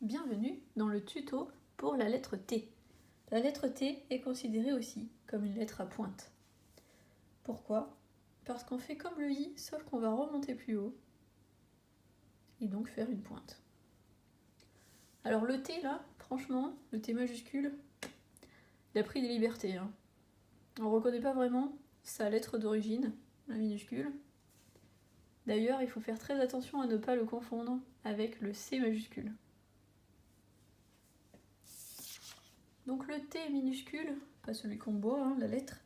Bienvenue dans le tuto pour la lettre T. La lettre T est considérée aussi comme une lettre à pointe. Pourquoi? Parce qu'on fait comme le I, sauf qu'on va remonter plus haut et donc faire une pointe. Alors le T là, franchement, le T majuscule, il a pris des libertés. On ne reconnaît pas vraiment sa lettre d'origine, la minuscule. D'ailleurs, il faut faire très attention à ne pas le confondre avec le C majuscule. Donc le T minuscule, pas celui qu'on boit, la lettre.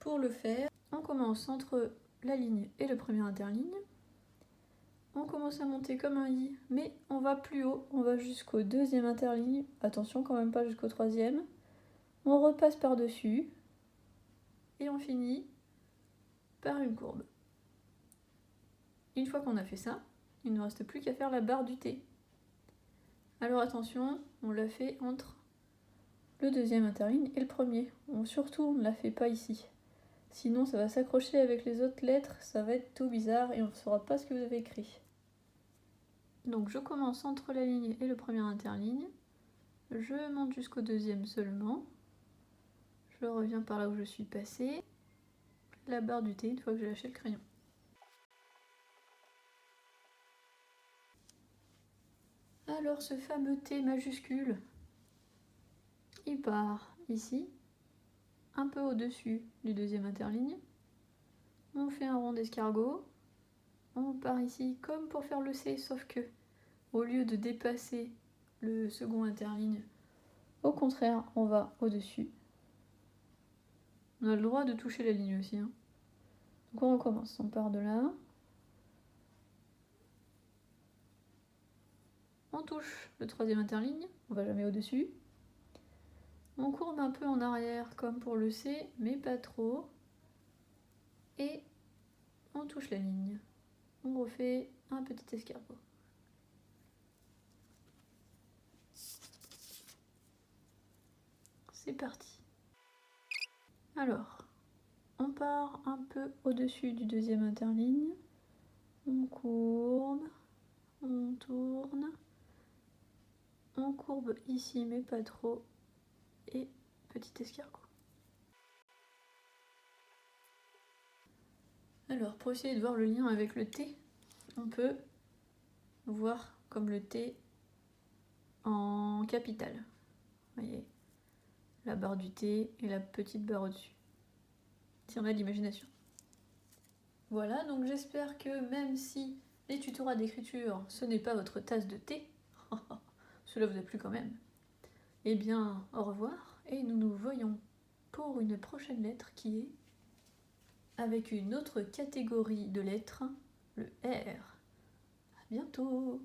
Pour le faire, on commence entre la ligne et le premier interligne. On commence à monter comme un I, mais on va plus haut, on va jusqu'au deuxième interligne. Attention, quand même pas jusqu'au troisième. On repasse par-dessus et on finit par une courbe. Une fois qu'on a fait ça, il ne nous reste plus qu'à faire la barre du T. Alors attention, on la fait entre le deuxième interligne et le premier. Surtout, on ne la fait pas ici. Sinon, ça va s'accrocher avec les autres lettres, ça va être tout bizarre et on ne saura pas ce que vous avez écrit. Donc je commence entre la ligne et le premier interligne. Je monte jusqu'au deuxième seulement. Je reviens par là où je suis passée. La barre du T une fois que j'ai lâché le crayon. Alors ce fameux T majuscule, il part ici, un peu au-dessus du deuxième interligne. On fait un rond d'escargot. On part ici comme pour faire le C, sauf que au lieu de dépasser le second interligne, au contraire, on va au-dessus. On a le droit de toucher la ligne aussi. Donc on recommence, on part de là. On touche le troisième interligne, on va jamais au-dessus. On courbe un peu en arrière comme pour le C, mais pas trop. Et on touche la ligne. On refait un petit escargot. C'est parti. Alors, on part un peu au-dessus du deuxième interligne. On courbe, on tourne. On courbe ici, mais pas trop. Et petit escargot. Alors, pour essayer de voir le lien avec le T, on peut voir comme le T en capitale. Vous voyez, la barre du T et la petite barre au-dessus. Si on a de l'imagination. Voilà, donc j'espère que même si les tutorats d'écriture, ce n'est pas votre tasse de thé, cela vous a plu quand même. Eh bien, au revoir, et nous nous voyons pour une prochaine lettre qui est avec une autre catégorie de lettres, le R. À bientôt!